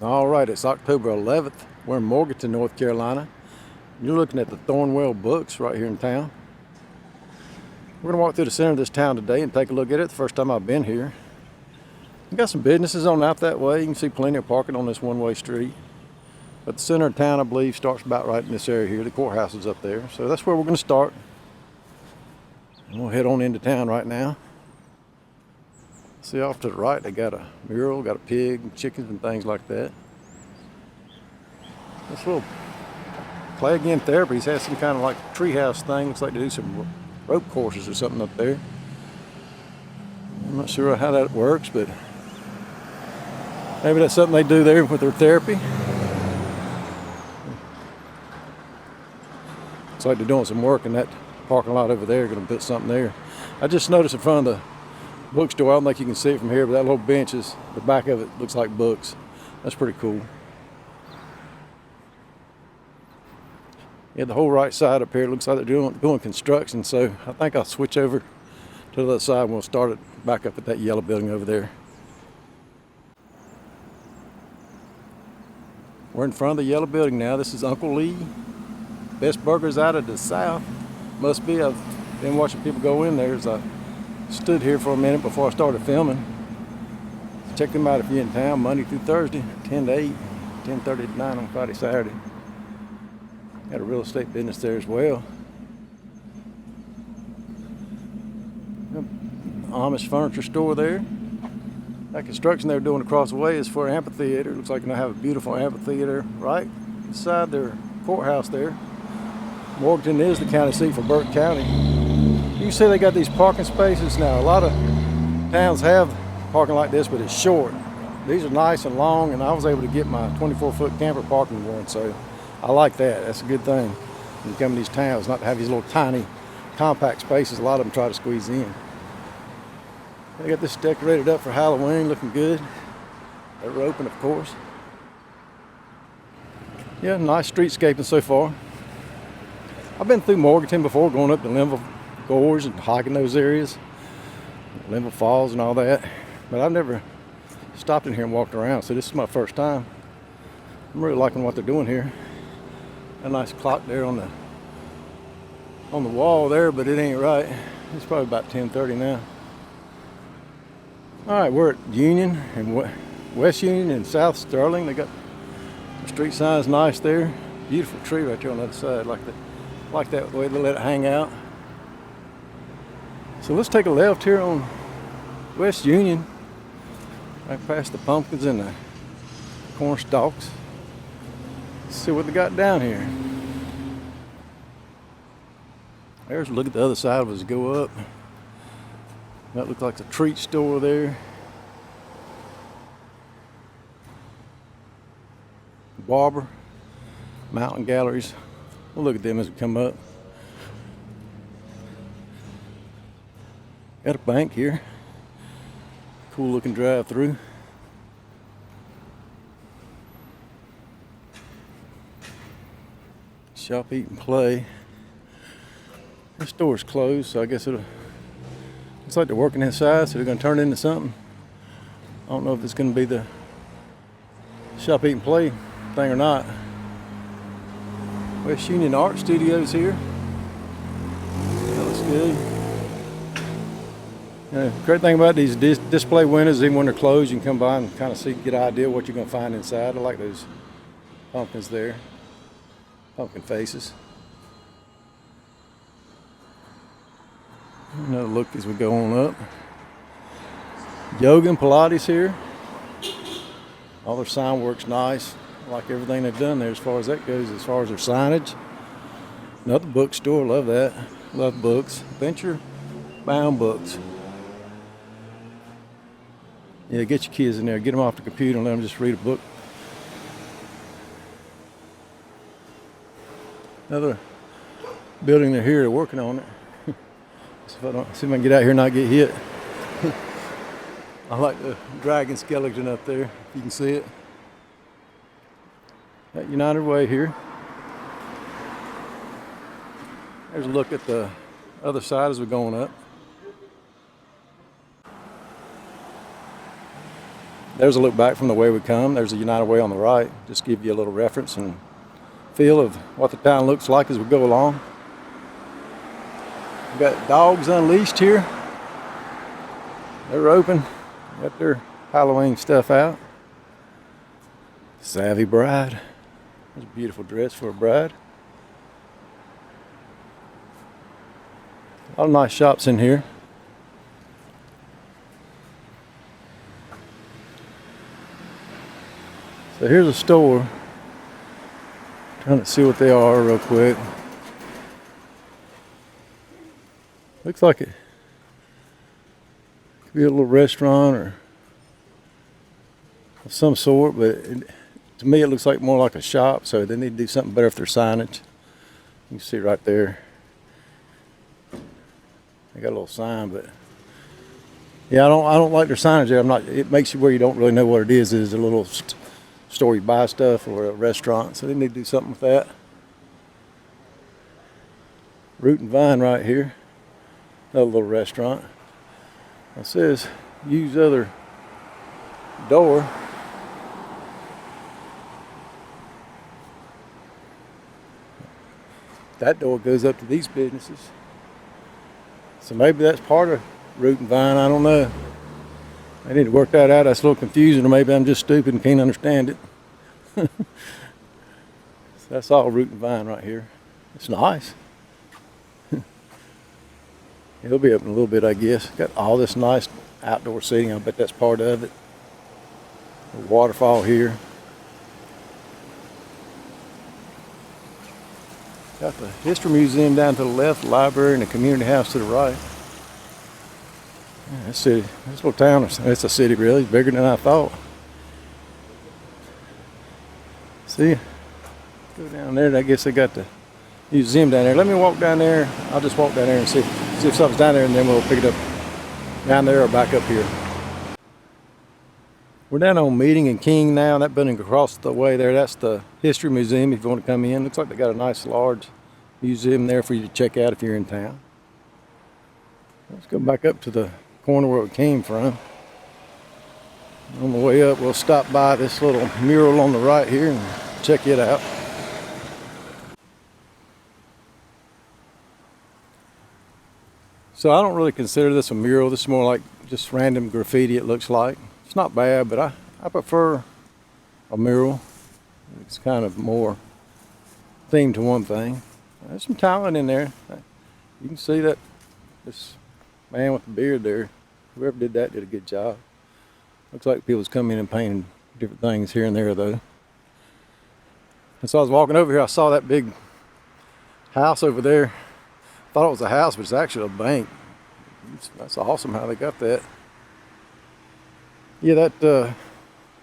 All right, it's October 11th. We're in Morganton, North Carolina. You're looking at the Thornwell Books right here in town. We're going to walk through the center of this town today and take a look at it. The first time I've been here. We got some businesses on out that way. You can see plenty of parking on this one-way street. But the center of town, I believe, starts about right in this area here. The courthouse is up there. So that's where we're going to start. And we'll head on into town right now. See off to the right, they got a mural, got a pig, and chickens and things like that. This little Play Again Therapies has some kind of like treehouse thing. Looks like they do some rope courses or something up there. I'm not sure how that works, but maybe that's something they do there with their therapy. Looks like they're doing some work in that parking lot over there. Going to put something there. I just noticed in front of the bookstore, I don't think you can see it from here, but that little bench is, the back of it looks like books. That's pretty cool. Yeah, the whole right side up here looks like they're doing construction, so I think I'll switch over to the other side and we'll start it back up at that yellow building over there. We're in front of the yellow building now. This is Uncle Lee. Best burgers out of the South. Must be. I've been watching people go in there as I stood here for a minute before I started filming. Check them out if you're in town, Monday through Thursday, 10 to 8, 10:30 to 9 on Friday, Saturday. Got a real estate business there as well. Amish furniture store there. That construction they're doing across the way is for an amphitheater. Looks like they're going to have a beautiful amphitheater right beside their courthouse there. Morganton is the county seat for Burke County. You can see they got these parking spaces now. A lot of towns have parking like this, but it's short. These are nice and long, and I was able to get my 24-foot camper parking one, so I like that. That's a good thing when you come to these towns, not to have these little tiny compact spaces. A lot of them try to squeeze in. They got this decorated up for Halloween, looking good. They're open, of course. Yeah, nice streetscaping so far. I've been through Morganton before, going up to Linville Gorge and hiking those areas, Linville Falls and all that, but I've never stopped in here and walked around, so this is my first time. I'm really liking what they're doing here. A nice clock there on the wall there, but it ain't right. It's probably about 10:30 now. All right, we're at Union and West Union and South Sterling. They got the street signs nice there. Beautiful tree right there on the other side, like that way they let it hang out. So let's take a left here on West Union, right past the pumpkins and the corn stalks. Let's see what they got down here. There's a look at the other side as we go up. That looks like the treat store there. Barber, Mountain Galleries. We'll look at them as we come up. Got a bank here. Cool looking drive through. Shop, eat, and play. This store's closed, so I guess looks like they're working inside, so they're going to turn it into something. I don't know if it's going to be the shop, eat, and play thing or not. West Union Art Studios here. That looks good. Great thing about these display windows, even when they're closed, you can come by and kind of get an idea what you're going to find inside. I like those pumpkins there. Pumpkin faces. Another look as we go on up. Yoga and Pilates here. All their sign work's nice. I like everything they've done there as far as that goes, as far as their signage. Another bookstore, love that. Love books. Venture bound books. Yeah, get your kids in there. Get them off the computer and let them just read a book. Another building they're here, they're working on it. See if I can get out here and not get hit. I like the dragon skeleton up there, if you can see it. At United Way here. There's a look at the other side as we're going up. There's a look back from the way we come. There's a United Way on the right. Just give you a little reference and feel of what the town looks like as we go along. We've got dogs unleashed here. They're open. Got their Halloween stuff out. Savvy bride. That's a beautiful dress for a bride. A lot of nice shops in here. So here's a store. Trying to see what they are real quick. Looks like it could be a little restaurant or of some sort, but to me it looks like more like a shop, so they need to do something better with their signage. You can see right there. They got a little sign, but yeah, I don't like their signage there. It makes you where you don't really know what it is. Is it a little store you buy stuff or a restaurant? So they need to do something with that. Root and Vine right here. Another little restaurant. It says use other door. That door goes up to these businesses. So maybe that's part of Root and Vine, I don't know. I need to work that out. That's a little confusing, or maybe I'm just stupid and can't understand it. So that's all Root and Vine right here. It's nice. It'll be up in a little bit, I guess. Got all this nice outdoor seating. I bet that's part of it. A waterfall here. Got the History Museum down to the left, the library, and the community house to the right. Yeah, this little town, it's a city really, it's bigger than I thought. See, go down there, I guess they got the museum down there. Let me walk down there. I'll just walk down there and see if something's down there, and then we'll pick it up down there or back up here. We're down on Meeting and King now. That building across the way there, that's the History Museum if you want to come in. Looks like they got a nice large museum there for you to check out if you're in town. Let's go back up to the corner where we came from. On the way up, we'll stop by this little mural on the right here and check it out. So I don't really consider this a mural. This is more like just random graffiti, it looks like. It's not bad, but I prefer a mural. It's kind of more themed to one thing. There's some talent in there. You can see that this man with the beard there, whoever did that did a good job. Looks like people's come in and painted different things here and there though. And so I was walking over here, I saw that big house over there. Thought it was a house, but it's actually a bank. That's awesome how they got that. Yeah, that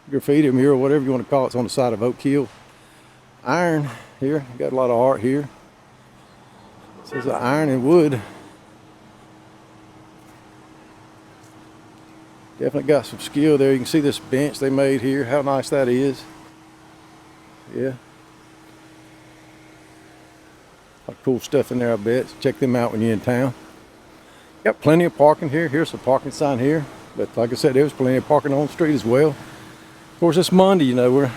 graffiti mural, whatever you want to call it, it's on the side of Oak Hill. Iron here, got a lot of art here. It says iron and wood. Definitely got some skill there. You can see this bench they made here, how nice that is. Yeah. A lot of cool stuff in there, I bet. Check them out when you're in town. Got plenty of parking here. Here's a parking sign here. But like I said, there's plenty of parking on the street as well. Of course, it's Monday, you know,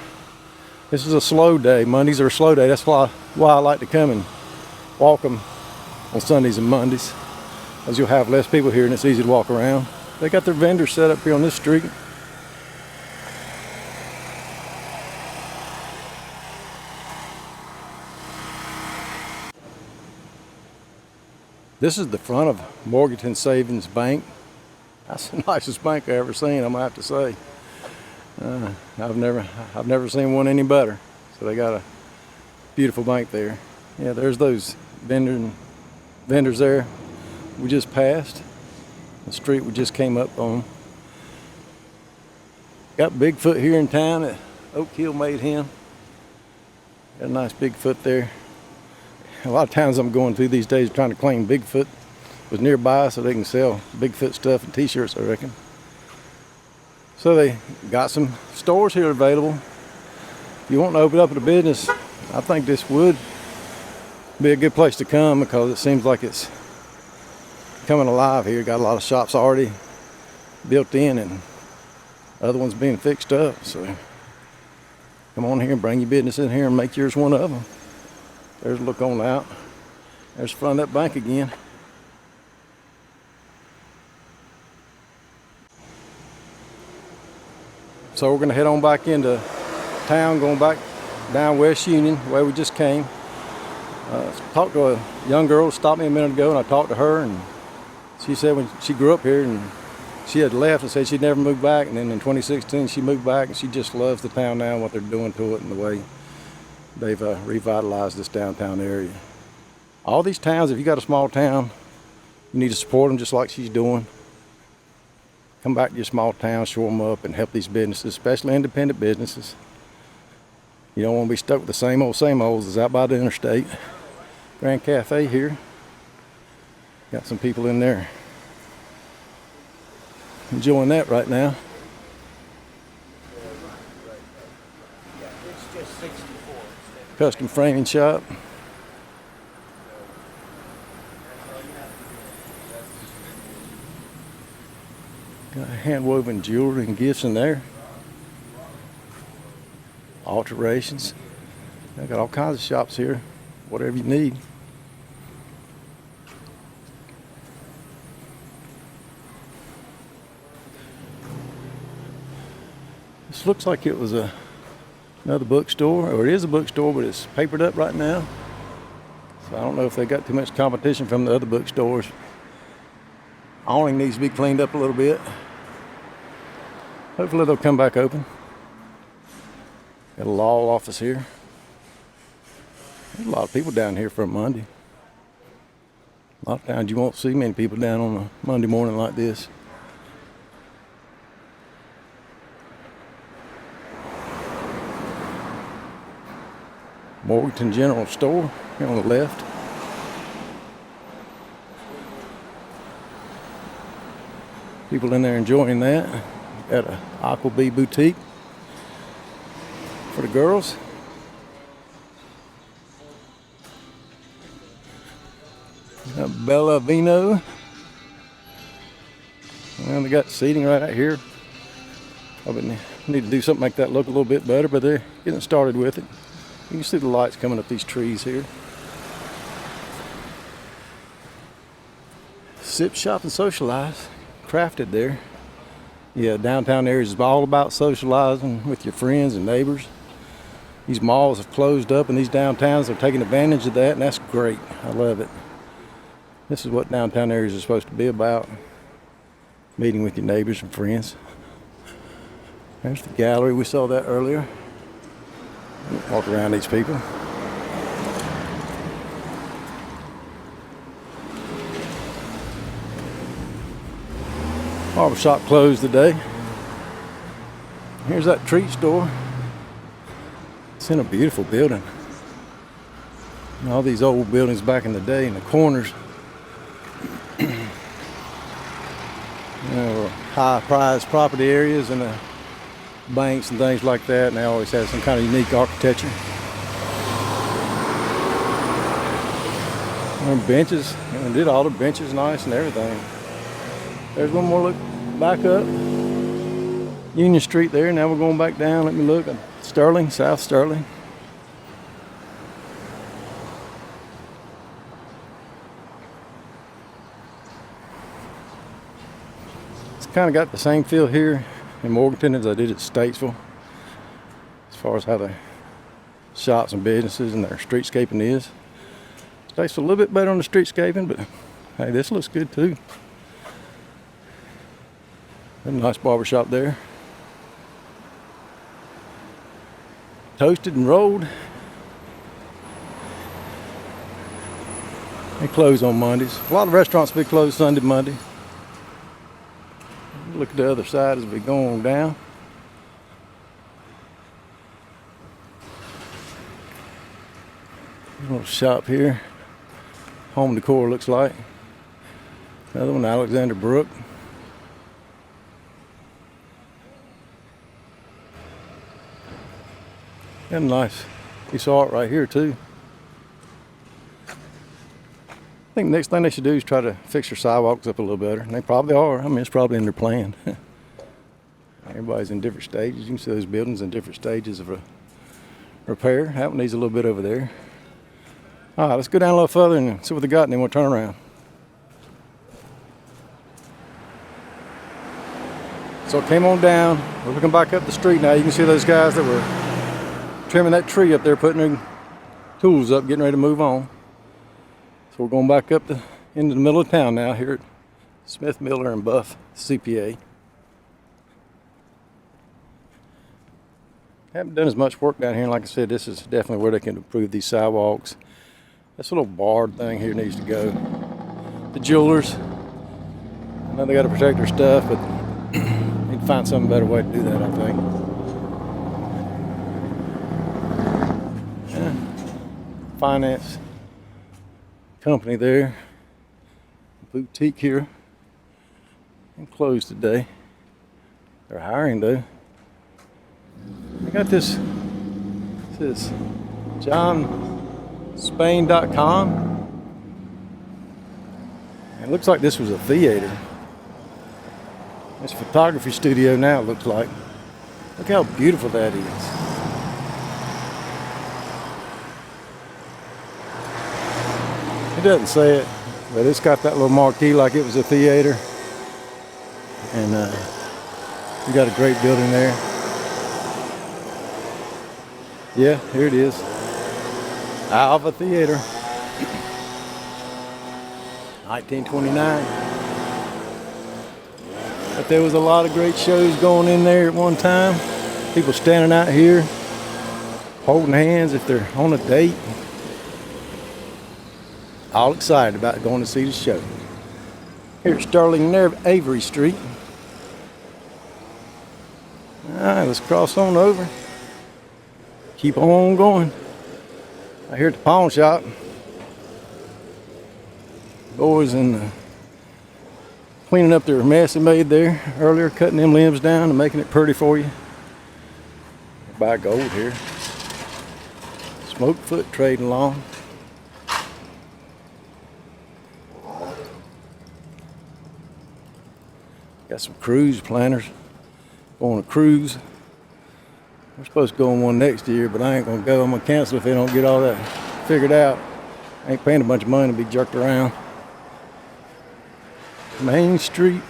this is a slow day. Mondays are a slow day. That's why I like to come and walk them on Sundays and Mondays, as you'll have less people here and it's easy to walk around. They got their vendors set up here on this street. This is the front of Morganton Savings Bank. That's the nicest bank I've ever seen, I'm gonna have to say. I've never seen one any better. So they got a beautiful bank there. Yeah, there's those vendors there we just passed. The street we just came up on. Got Bigfoot here in town that Oak Hill made him. Got a nice Bigfoot there. A lot of towns I'm going through these days trying to claim Bigfoot was nearby so they can sell Bigfoot stuff and t-shirts, I reckon. So they got some stores here available. If you want to open up a business, I think this would be a good place to come because it seems like it's coming alive here. Got a lot of shops already built in and Other ones being fixed up. So come on here and bring your business in here and make yours one of them. There's a look on out. There's the front of that bank again. So we're going to head on back into town, going back down West Union, where we just came. Talked to a young girl who stopped me a minute ago, and I talked to her, and she said when she grew up here and she had left and said she'd never moved back, and then in 2016 she moved back, and she just loves the town now and what they're doing to it and the way they've revitalized this downtown area. All these towns, if you got a small town, you need to support them just like she's doing. Come back to your small town, shore them up, and help these businesses, especially independent businesses. You don't want to be stuck with the same old as out by the interstate. Grand Cafe here. Got some people in there enjoying that right now. It's just 64. Custom framing shop. Got hand-woven jewelry and gifts in there. Alterations. I got all kinds of shops here. Whatever you need. This looks like it was another bookstore, or it is a bookstore, but it's papered up right now. So I don't know if they got too much competition from the other bookstores. Awning needs to be cleaned up a little bit. Hopefully they'll come back open. Got a law office here. There's a lot of people down here for a Monday. A lot of times you won't see many people down on a Monday morning like this. Morganton General Store here on the left. People in there enjoying that. Got a Aquabee boutique for the girls. Got Bella Vino. And they got seating right out here. Probably need to do something like that look a little bit better, but they're getting started with it. You can see the lights coming up these trees here. Sip, shop, and socialize. Crafted there. Yeah, downtown area is all about socializing with your friends and neighbors. These malls have closed up, and these downtowns are taking advantage of that, and that's great. I love it. This is what downtown areas are supposed to be about. Meeting with your neighbors and friends. There's the gallery. We saw that earlier. Walk around these people. Barber shop closed today. Here's that treat store. It's in a beautiful building. And all these old buildings back in the day in the corners. High prized property areas and banks and things like that, and they always have some kind of unique architecture. And benches, and did all the benches nice and everything. There's one more look back up. Union Street there. Now we're going back down. Let me look at Sterling, South Sterling. It's kind of got the same feel here in Morganton as I did at Statesville, as far as how the shops and businesses and their streetscaping is. Statesville a little bit better on the streetscaping, but hey, this looks good too. A nice barber shop there. Toasted and rolled. They close on Mondays. A lot of restaurants will be closed Sunday, Monday. Look at the other side as we go on down. A little shop here. Home decor looks like. Another one, Alexander Brook. And nice piece of art right here too. I think the next thing they should do is try to fix their sidewalks up a little better. And they probably are. I mean, it's probably in their plan. Everybody's in different stages. You can see those buildings in different stages of repair. That one needs a little bit over there. All right, let's go down a little further and see what they got, and then we'll turn around. So I came on down. We're looking back up the street now. You can see those guys that were trimming that tree up there, putting their tools up, getting ready to move on. So we're going back up into the middle of town now here at Smith, Miller, and Buff CPA. Haven't done as much work down here, and like I said, this is definitely where they can improve these sidewalks. This little barred thing here needs to go. The jewelers, I know they got to protect their stuff, but need to find some better way to do that, I think. Yeah. Finance company there. Boutique here. And closed today. They're hiring though. I got this. This is johnspain.com. It looks like this was a theater. It's a photography studio now, it looks like. Look how beautiful that is. It doesn't say it, but it's got that little marquee like it was a theater. And we got a great building there. Yeah, here it is. Alva Theater. 1929. But there was a lot of great shows going in there at one time. People standing out here, holding hands if they're on a date. All excited about going to see the show. Here at Sterling Avery Street. Alright, let's cross on over. Keep on going. Out here at the pawn shop. Boys cleaning up their mess they made there earlier, cutting them limbs down and making it pretty for you. Buy gold here. Smoke foot trading along. Got some cruise planners. Going on a cruise. We're supposed to go on one next year, but I ain't gonna go. I'm gonna cancel if they don't get all that figured out. I ain't paying a bunch of money to be jerked around. Main Street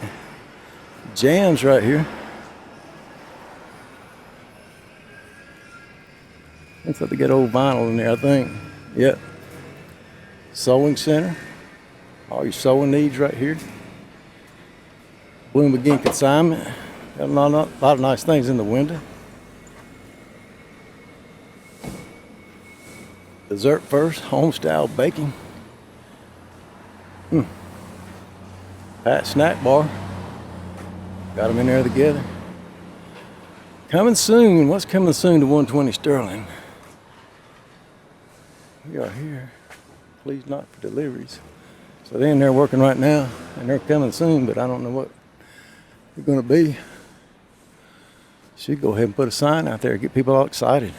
Jams right here. Looks like they got old vinyl in there, I think. Yep. Sewing Center. All your sewing needs right here. Bloom Again Consignment. Got a lot of nice things in the window. Dessert First, Homestyle Baking. Pat Snack Bar. Got them in there together. Coming soon. What's coming soon to 120 Sterling? We are here. Please not for deliveries. So they're in there working right now, and they're coming soon, but I don't know what they're going to be. Should go ahead and put a sign out there, get people all excited.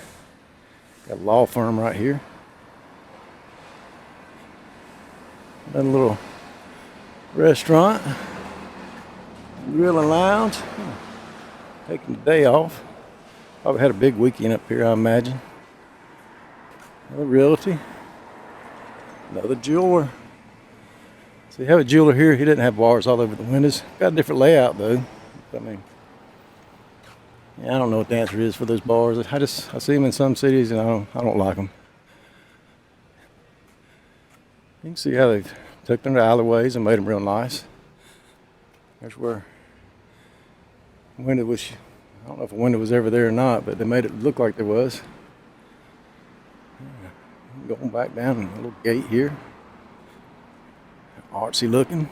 Got a law firm right here. Another little restaurant, grill and lounge. Taking the day off. Probably had a big weekend up here, I imagine. Another realty. Another jeweler. So you have a jeweler here. He doesn't have bars all over the windows. Got a different layout though. I mean, yeah, I don't know what the answer is for those bars. I see them in some cities and I don't like them. You can see how they've took them to alleyways and made them real nice. There's where the window was. I don't know if a window was ever there or not, but they made it look like there was. Going back down a little gate here. Artsy looking.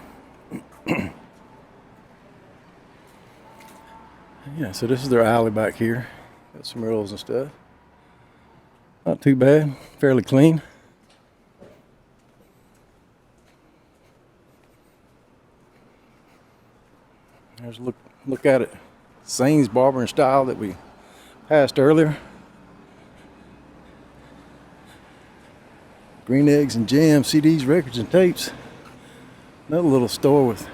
Yeah, so this is their alley back here. Got some murals and stuff. Not too bad, fairly clean. There's a look at it. Sane's Barber and Style that we passed earlier. Green Eggs and Jam, CDs, records, and tapes. Another little store with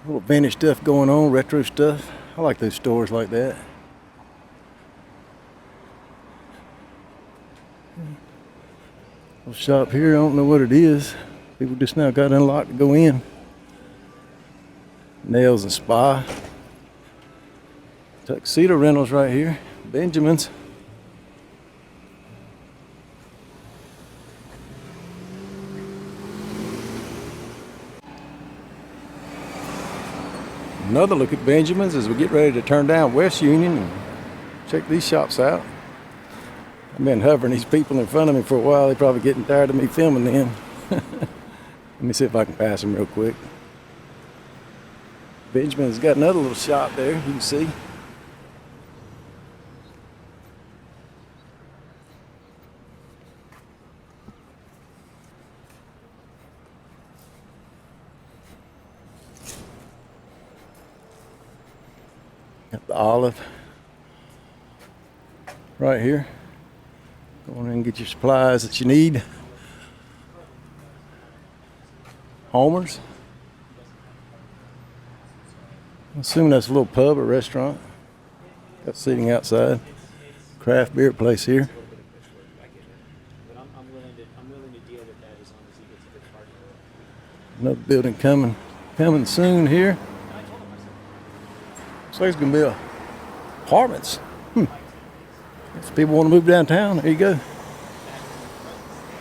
little vintage stuff going on, retro stuff. I like those stores like that. Little shop here, I don't know what it is. People just now got unlocked to go in. Nails and Spa. Tuxedo rentals right here. Benjamin's. Another look at Benjamin's as we get ready to turn down West Union and check these shops out. I've been hovering these people in front of me for a while. They're probably getting tired of me filming them. Let me see if I can pass them real quick. Benjamin's got another little shop there, you can see. Got the Olive right here. Go in and get your supplies that you need. Homer's. I'm assuming that's a little pub or restaurant. Got seating outside. Craft beer place here. Another building coming soon here. Looks like it's gonna be apartments. If people want to move downtown, there you go.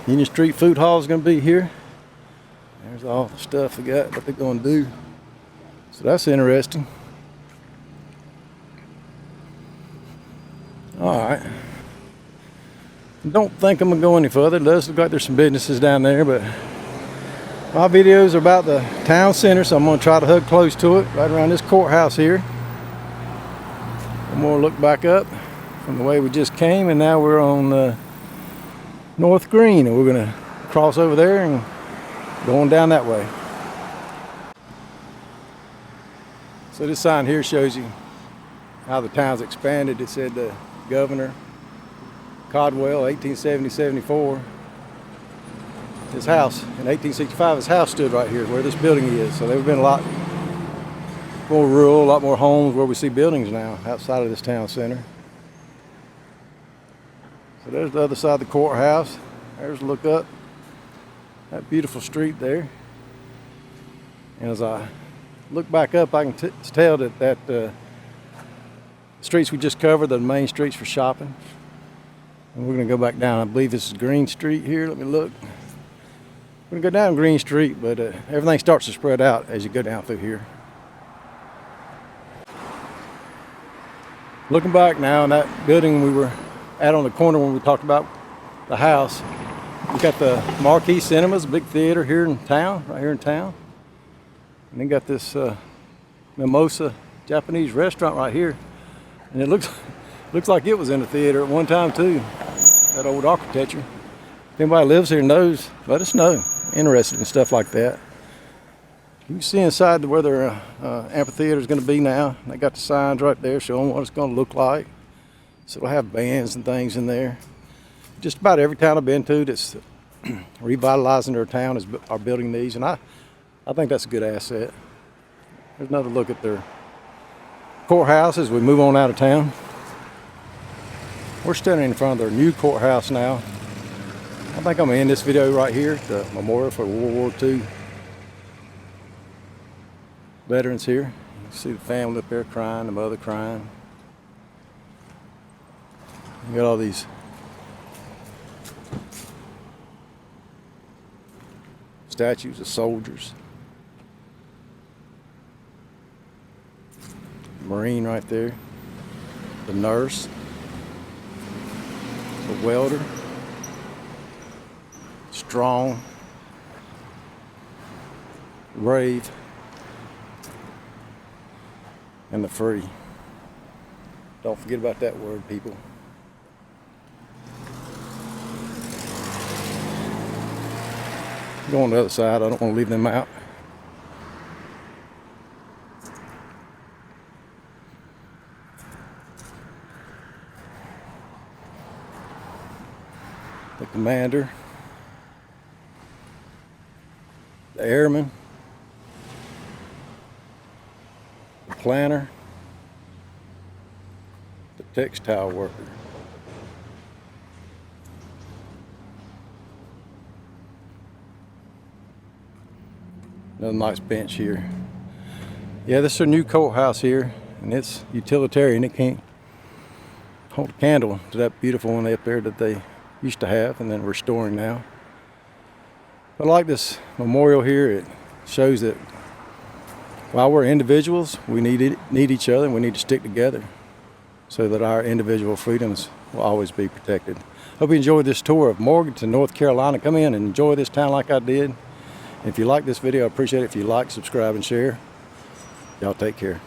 Union Street Food Hall is going to be here. There's all the stuff they got, what they're going to do. So that's interesting. All right. Don't think I'm going to go any further. It does look like there's some businesses down there, but my videos are about the town center, so I'm going to try to hug close to it, right around this courthouse here. One more look back up from the way we just came, and now we're on North Green, and we're going to cross over there and go on down that way. So this sign here shows you how the town's expanded. It said the Governor Caldwell, 1870-74. His house in 1865, his house stood right here where this building is. So there's been a lot more rural, a lot more homes where we see buildings now outside of this town center. So there's the other side of the courthouse. There's a look up that beautiful street there. And as I look back up, I can tell that the streets we just covered are the main streets for shopping. And we're going to go back down. I believe this is Green Street here. Let me look. We're going to go down Green Street, but everything starts to spread out as you go down through here. Looking back now, in that building we were at on the corner when we talked about the house, we got the Marquee Cinemas, a big theater here in town, right here in town. And then got this Mimosa Japanese restaurant right here. And it looks like it was in the theater at one time too, that old architecture. If anybody lives here knows, let us know. Interested in stuff like that. You can see inside where their amphitheater is going to be now. They got the signs right there showing what it's going to look like. So they'll have bands and things in there. Just about every town I've been to that's revitalizing their town are building these, and I think that's a good asset. There's another look at their courthouse as we move on out of town. We're standing in front of their new courthouse now. I think I'm going to end this video right here, the memorial for World War II veterans here. You see the family up there crying, the mother crying. You got all these statues of soldiers. Marine right there. The nurse. The welder. Strong. Brave. And the free. Don't forget about that word, people. Go on the other side, I don't want to leave them out. The commander, the airman, planter, the textile worker. Another nice bench here. Yeah, this is a new courthouse here, and it's utilitarian. It can't hold a candle to that beautiful one up there that they used to have and then restoring now. But I like this memorial here. It shows that while we're individuals, we need each other, and we need to stick together so that our individual freedoms will always be protected. Hope you enjoyed this tour of Morganton, North Carolina. Come in and enjoy this town like I did. And if you like this video, I appreciate it if you like, subscribe, and share. Y'all take care.